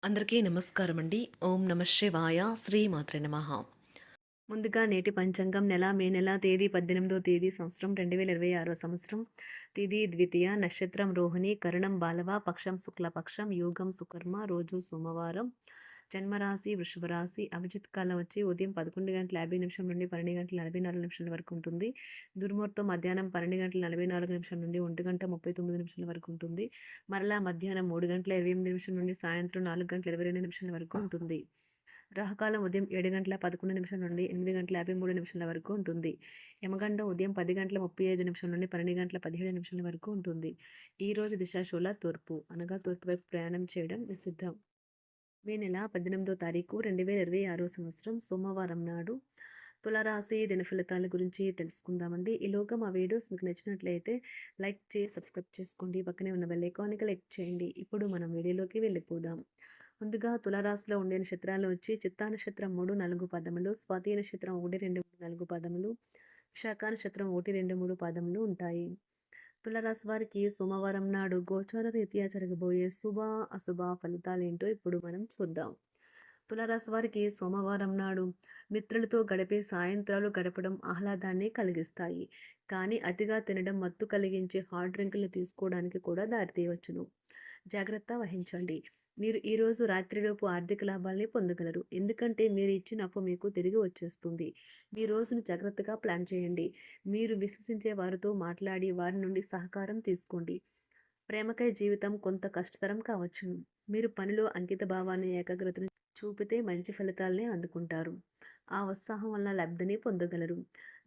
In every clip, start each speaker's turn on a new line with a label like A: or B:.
A: అందరికీ నమస్కారం అండి. ఓం నమ శివాయ. శ్రీమాత్రే నమః. ముందుగా నేటి పంచాంగం మే నెల తేదీ 18వ తేదీ సంవత్సరం 2026 సంవత్సరం. తిథి ద్వితీయ, నక్షత్రం రోహిణి, కరణం బాలవ, పక్షం శుక్లపక్షం, యోగం సుకర్మ, రోజు సోమవారం. జన్మరాశి వృషభ రాశి. అభిజిత్ కాలం వచ్చి ఉదయం 11:50 నుండి 12:44 వరకు ఉంటుంది. దుర్ముహూర్తం మధ్యాహ్నం 12:44 నుండి 1:39 వరకు ఉంటుంది. మరలా మధ్యాహ్నం 3:28 నుండి సాయంత్రం 4:22 వరకు ఉంటుంది. రాహుకాలం ఉదయం 7:11 నుండి 8:53 వరకు ఉంటుంది. యమగండం ఉదయం 10:35 నుండి 12:17 వరకు ఉంటుంది. ఈ రోజు దిశాశూల తూర్పు, అనగా తూర్పు వైపు ప్రయాణం చేయడం నిషిద్ధం. మే నెల 18వ తారీఖు 2026 సంవత్సరం సోమవారం నాడు తులారాశి దిన ఫలితాల గురించి తెలుసుకుందామండి. ఈలోగా మా వీడియోస్ మీకు నచ్చినట్లయితే లైక్ చేసి సబ్స్క్రైబ్ చేసుకోండి. పక్కనే ఉన్న బెల్ ఐకాన్ని క్లిక్ చేయండి. ఇప్పుడు మనం వీడియోలోకి వెళ్ళిపోదాం. ముందుగా తులారాశిలో ఉండే నక్షత్రాలు వచ్చి చిత్తా నక్షత్రం 3, 4 పాదములు, స్వాతి నక్షత్రం 1, 2, 3, 4 పాదములు, విశాఖ నక్షత్రం 1, 2, 3 పాదములు ఉంటాయి. తులారాశి వారికి సోమవారం నాడు గోచార రీత్యా జరగబోయే శుభ అశుభ ఫలితాలేంటో ఇప్పుడు మనం చూద్దాం. తులారాశి వారికి సోమవారం నాడు మిత్రులతో గడిపే సాయంత్రాలు గడపడం ఆహ్లాదాన్ని కలిగిస్తాయి. కానీ అతిగా తినడం మత్తు కలిగించే హార్డ్ డ్రింకులు తీసుకోవడానికి కూడా దారితీయవచ్చును. జాగ్రత్త వహించండి. మీరు ఈరోజు రాత్రిలోపు ఆర్థిక లాభాల్ని పొందగలరు. ఎందుకంటే మీరు ఇచ్చిన అప్పు మీకు తిరిగి వచ్చేస్తుంది. మీ రోజును జాగ్రత్తగా ప్లాన్ చేయండి. మీరు విశ్వసించే వారితో మాట్లాడి వారి నుండి సహకారం తీసుకోండి. ప్రేమకై జీవితం కొంత కష్టతరం కావచ్చును. మీరు పనిలో అంకిత భావాన్ని ఏకాగ్రతను చూపితే మంచి ఫలితాలనే అందుకుంటారు. ఆ ఉత్సాహం వల్ల లబ్ధిని పొందగలరు.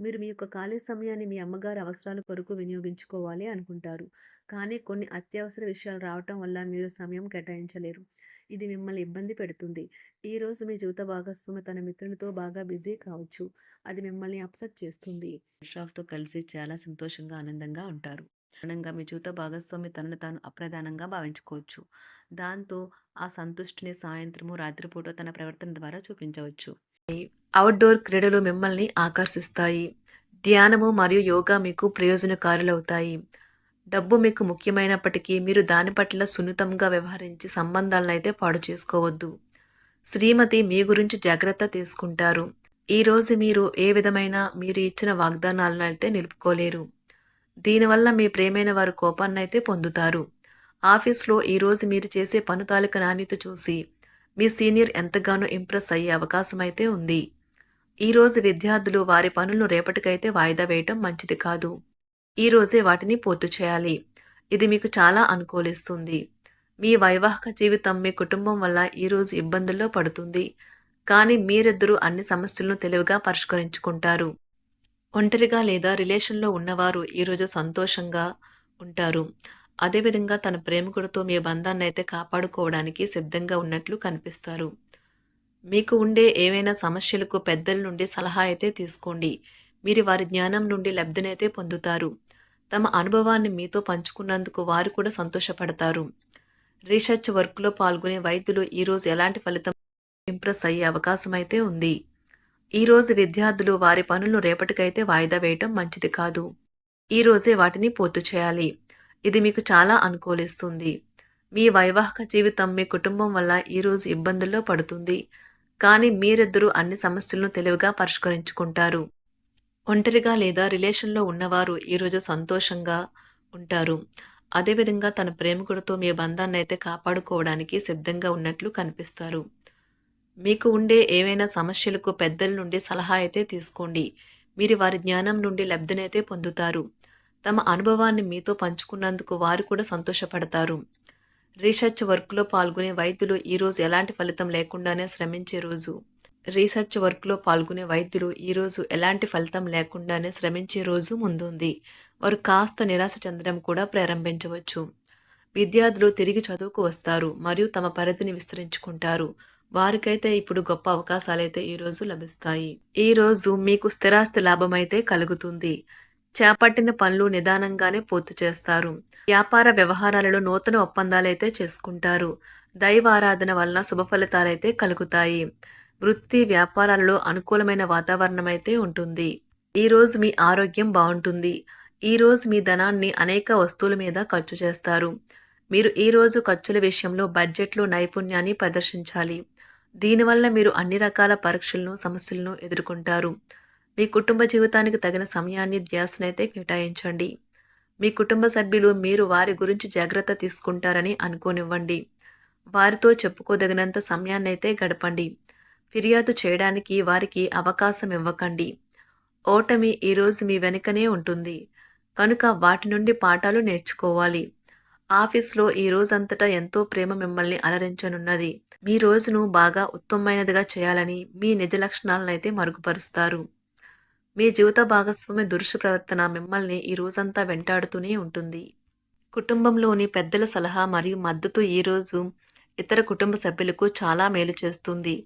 A: మీరు మీ యొక్క ఖాళీ సమయాన్ని మీ అమ్మగారి అవసరాల కొరకు వినియోగించుకోవాలి అనుకుంటారు. కానీ కొన్ని అత్యవసర విషయాలు రావటం వల్ల మీరు సమయం కేటాయించలేరు. ఇది మిమ్మల్ని ఇబ్బంది పెడుతుంది. ఈరోజు మీ జీవిత భాగస్వామి తన మిత్రులతో బాగా బిజీ కావచ్చు. అది మిమ్మల్ని అప్సెట్ చేస్తుంది. తో కలిసి చాలా సంతోషంగా ఆనందంగా ఉంటారు. కారణంగా మీ జీవిత భాగస్వామి తనను తాను అప్రధానంగా భావించుకోవచ్చు. దాంతో ఆ సంతుష్టిని సాయంత్రము రాత్రిపూట తన ప్రవర్తన ద్వారా చూపించవచ్చు. అవుట్డోర్ క్రీడలు మిమ్మల్ని ఆకర్షిస్తాయి. ధ్యానము మరియు యోగా మీకు ప్రయోజనకారులవుతాయి. డబ్బు మీకు ముఖ్యమైనప్పటికీ మీరు దాని పట్ల సున్నితంగా వ్యవహరించి సంబంధాలను అయితే పాడు చేసుకోవద్దు. శ్రీమతి మీ గురించి జాగ్రత్త తీసుకుంటారు. ఈరోజు మీరు ఏ విధమైన మీరు ఇచ్చిన వాగ్దానాలను అయితే నిలుపుకోలేరు. దీనివల్ల మీ ప్రేమైన వారు కోపాన్నైతే పొందుతారు. ఆఫీస్లో ఈరోజు మీరు చేసే పను తాలూకా నాణ్యత చూసి మీ సీనియర్ ఎంతగానో ఇంప్రెస్ అయ్యే అవకాశం అయితే ఉంది. ఈరోజు విద్యార్థులు వారి పనులను రేపటికైతే వాయిదా వేయటం మంచిది కాదు. ఈరోజే వాటిని పూర్తి చేయాలి. ఇది మీకు చాలా అనుకూలిస్తుంది. మీ వైవాహిక జీవితం మీ కుటుంబం వల్ల ఈరోజు ఇబ్బందుల్లో పడుతుంది. కానీ మీరిద్దరూ అన్ని సమస్యలను తెలివిగా పరిష్కరించుకుంటారు. ఒంటరిగా లేదా రిలేషన్‌లో ఉన్నవారు ఈరోజు సంతోషంగా ఉంటారు. అదేవిధంగా తన ప్రేమికుడితో మీ బంధాన్నయితే కాపాడుకోవడానికి సిద్ధంగా ఉన్నట్లు కనిపిస్తారు. మీకు ఉండే ఏవైనా సమస్యలకు పెద్దల నుండి సలహా అయితే తీసుకోండి. మీరు వారి జ్ఞానం నుండి లబ్ధినైతే పొందుతారు. తమ అనుభవాన్ని మీతో పంచుకున్నందుకు వారు కూడా సంతోషపడతారు. రీసెర్చ్ వర్క్‌లో పాల్గొనే వైద్యులు ఈరోజు ఎలాంటి ఫలితం ఇంప్రెస్ అయ్యే అవకాశం అయితే ఉంది. ఈరోజు విద్యార్థులు వారి పనులను రేపటికైతే వాయిదా వేయటం మంచిది కాదు. ఈరోజే వాటిని పూర్తి చేయాలి. ఇది మీకు చాలా అనుకూలిస్తుంది. మీ వైవాహిక జీవితం మీ కుటుంబం వల్ల ఈరోజు ఇబ్బందుల్లో పడుతుంది. కానీ మీరిద్దరూ అన్ని సమస్యలను తెలివిగా పరిష్కరించుకుంటారు. ఒంటరిగా లేదా రిలేషన్‌లో ఉన్నవారు ఈరోజు సంతోషంగా ఉంటారు. అదేవిధంగా తన ప్రేమికుడితో మీ బంధాన్నయితే కాపాడుకోవడానికి సిద్ధంగా ఉన్నట్లు కనిపిస్తారు. మీకు ఉండే ఏవైనా సమస్యలకు పెద్దల నుండి సలహా అయితే తీసుకోండి. మీరు వారి జ్ఞానం నుండి లబ్ధినైతే పొందుతారు. తమ అనుభవాన్ని మీతో పంచుకున్నందుకు వారు కూడా సంతోషపడతారు. రీసెర్చ్ వర్క్‌లో పాల్గొనే వైద్యులు ఈరోజు ఎలాంటి ఫలితం లేకుండానే శ్రమించే రోజు. రీసెర్చ్ వర్క్‌లో పాల్గొనే వైద్యులు ఈరోజు ఎలాంటి ఫలితం లేకుండానే శ్రమించే రోజు ముందుంది. వారు కాస్త నిరాశ చెందడం కూడా ప్రారంభించవచ్చు. విద్యార్థులు తిరిగి చదువుకు వస్తారు మరియు తమ పరిధిని విస్తరించుకుంటారు. వారికైతే ఇప్పుడు గొప్ప అవకాశాలైతే ఈరోజు లభిస్తాయి. ఈరోజు మీకు స్థిరాస్తి లాభమైతే కలుగుతుంది. చేపట్టిన పనులు నిదానంగానే పూర్తి చేస్తారు. వ్యాపార వ్యవహారాలలో నూతన ఒప్పందాలైతే చేసుకుంటారు. దైవారాధన వలన శుభ ఫలితాలైతే కలుగుతాయి. వృత్తి వ్యాపారాలలో అనుకూలమైన వాతావరణం అయితే ఉంటుంది. ఈరోజు మీ ఆరోగ్యం బాగుంటుంది. ఈరోజు మీ ధనాన్ని అనేక వస్తువుల మీద ఖర్చు చేస్తారు. మీరు ఈరోజు ఖర్చుల విషయంలో బడ్జెట్లో నైపుణ్యాన్ని ప్రదర్శించాలి. దీనివల్ల మీరు అన్ని రకాల పరీక్షలను, సమస్యలను ఎదుర్కొంటారు. మీ కుటుంబ జీవితానికి తగిన సమయాన్ని, ధ్యాసనైతే కేటాయించండి. మీ కుటుంబ సభ్యులు మీరు వారి గురించి జాగ్రత్త తీసుకుంటారని అనుకోనివ్వండి. వారితో చెప్పుకోదగినంత సమయాన్నైతే గడపండి. ఫిర్యాదు చేయడానికి వారికి అవకాశం ఇవ్వకండి. ఓటమి ఈరోజు మీ వెనుకనే ఉంటుంది. కనుక వాటి నుండి పాఠాలు నేర్చుకోవాలి. ఆఫీస్‌లో ఈ రోజంతటా ఎంతో ప్రేమ మిమ్మల్ని అలరించనున్నది. మీ రోజును బాగా ఉత్తమమైనదిగా చేయాలని మీ నిజ లక్షణాలనైతే మరుగుపరుస్తారు. మీ జీవిత భాగస్వామి దురుసు ప్రవర్తన మిమ్మల్ని ఈ రోజంతా వెంటాడుతూనే ఉంటుంది. కుటుంబంలోని పెద్దల సలహా మరియు మద్దతు ఈరోజు ఇతర కుటుంబ సభ్యులకు చాలా మేలు చేస్తుంది.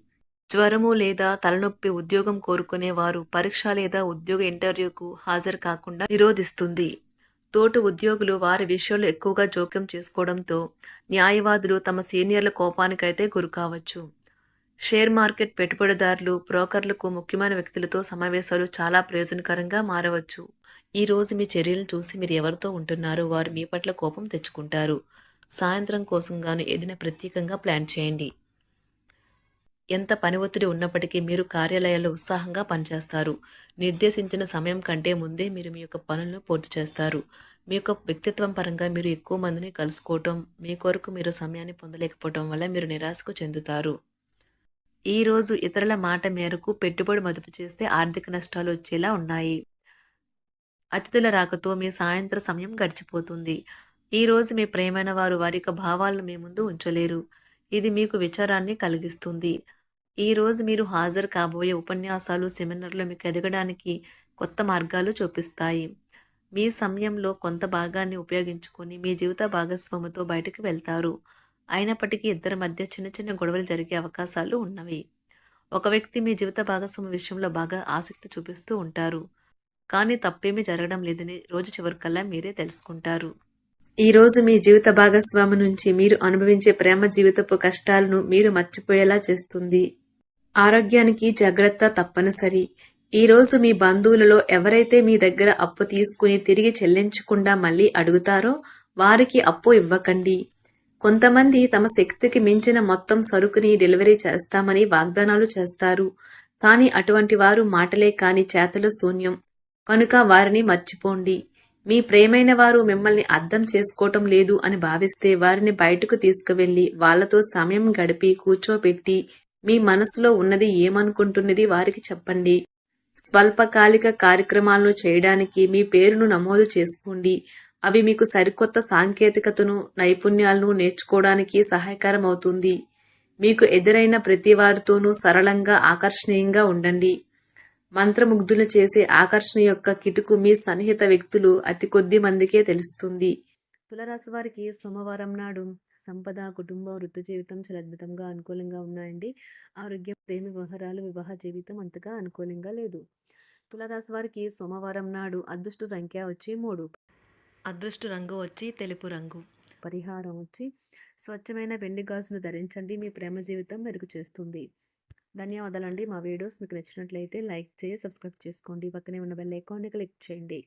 A: జ్వరము లేదా తలనొప్పి ఉద్యోగం కోరుకునే వారు పరీక్ష లేదా ఉద్యోగ ఇంటర్వ్యూకు హాజరు కాకుండా నిరోధిస్తుంది. తోటి ఉద్యోగులు వారి విషయాల్లో ఎక్కువగా జోక్యం చేసుకోవడంతో న్యాయవాదులు తమ సీనియర్ల కోపానికైతే గురికావచ్చు. షేర్ మార్కెట్ పెట్టుబడిదారులు, బ్రోకర్లకు ముఖ్యమైన వ్యక్తులతో సమావేశాలు చాలా ప్రయోజనకరంగా మారవచ్చు. ఈ రోజు మీ చర్యలను చూసి మీరు ఎవరితో ఉంటున్నారో వారు మీ పట్ల కోపం తెచ్చుకుంటారు. సాయంత్రం కోసం గాను ఏదైనా ప్రత్యేకంగా ప్లాన్ చేయండి. ఎంత పని ఒత్తిడి ఉన్నప్పటికీ మీరు కార్యాలయాల్లో ఉత్సాహంగా పనిచేస్తారు. నిర్దేశించిన సమయం కంటే ముందే మీరు మీ యొక్క పనులను పూర్తి చేస్తారు. మీ యొక్క వ్యక్తిత్వం పరంగా మీరు ఎక్కువ మందిని కలుసుకోవటం, మీ కొరకు మీరు సమయాన్ని పొందలేకపోవటం వల్ల మీరు నిరాశకు చెందుతారు. ఈరోజు ఇతరుల మాట మేరకు పెట్టుబడి మదుపు చేస్తే ఆర్థిక నష్టాలు వచ్చేలా ఉన్నాయి. అతిథుల రాకతో మీ సాయంత్ర సమయం గడిచిపోతుంది. ఈరోజు మీ ప్రియమైన వారు వారి యొక్క భావాలను మీ ముందు ఉంచలేరు. ఇది మీకు విచారాన్ని కలిగిస్తుంది. ఈరోజు మీరు హాజరు కాబోయే ఉపన్యాసాలు, సెమినార్లు మీకు ఎదగడానికి కొత్త మార్గాలు చూపిస్తాయి. మీ సమయంలో కొంత భాగాన్ని ఉపయోగించుకొని మీ జీవిత భాగస్వామితో బయటకు వెళ్తారు. అయినప్పటికీ ఇద్దరి మధ్య చిన్న చిన్న గొడవలు జరిగే అవకాశాలు ఉన్నవి. ఒక వ్యక్తి మీ జీవిత భాగస్వామి విషయంలో బాగా ఆసక్తి చూపిస్తూ ఉంటారు. కానీ తప్పేమీ జరగడం లేదని రోజు చివరికల్లా మీరే తెలుసుకుంటారు. ఈరోజు మీ జీవిత భాగస్వామి నుంచి మీరు అనుభవించే ప్రేమ జీవితపు కష్టాలను మీరు మర్చిపోయేలా చేస్తుంది. ఆరోగ్యానికి జాగ్రత్త తప్పనిసరి. ఈరోజు మీ బంధువులలో ఎవరైతే మీ దగ్గర అప్పు తీసుకుని తిరిగి చెల్లించకుండా మళ్ళీ అడుగుతారో వారికి అప్పు ఇవ్వకండి. కొంతమంది తమ శక్తికి మించిన మొత్తం సరుకుని డెలివరీ చేస్తామని వాగ్దానాలు చేస్తారు. కానీ అటువంటి వారు మాటలే కాని చేతలు శూన్యం. కనుక వారిని మర్చిపోండి. మీ ప్రియమైన వారు మిమ్మల్ని అర్థం చేసుకోవటం లేదు అని భావిస్తే వారిని బయటకు తీసుకువెళ్ళి వాళ్లతో సమయం గడిపి కూర్చోబెట్టి మీ మనసులో ఉన్నది ఏమనుకుంటున్నది వారికి చెప్పండి. స్వల్పకాలిక కార్యక్రమాలను చేయడానికి మీ పేరును నమోదు చేసుకోండి. అవి మీకు సరికొత్త సాంకేతికతను, నైపుణ్యాలను నేర్చుకోవడానికి సహాయకరం అవుతుంది. మీకు ఎదురైన ప్రతి వారితోనూ సరళంగా, ఆకర్షణీయంగా ఉండండి. మంత్రముగ్ధులు చేసే ఆకర్షణ యొక్క కిటుకు మీ సన్నిహిత వ్యక్తులు అతి కొద్ది మందికే తెలుస్తుంది. తులారాశి వారికి సోమవారం నాడు సంపద, కుటుంబం, వృత్తి జీవితం చాలా అద్భుతంగా అనుకూలంగా ఉన్నాయండి. ఆరోగ్యం, ప్రేమ వ్యవహారాలు, వివాహ జీవితం అంతగా అనుకూలంగా లేదు. తులారాశి వారికి సోమవారం నాడు అదృష్ట సంఖ్య వచ్చి 3, అదృష్ట రంగు వచ్చి తెలుపు రంగు, పరిహారం వచ్చి స్వచ్ఛమైన వెండి గాజును ధరించండి. మీ ప్రేమ జీవితం మెరుగు చేస్తుంది. ధన్యవాదాలండి. మా వీడియోస్ మీకు నచ్చినట్లయితే లైక్ చేసి సబ్స్క్రైబ్ చేసుకోండి. పక్కనే ఉన్న బెల్ ఐకాన్ని క్లిక్ చేయండి.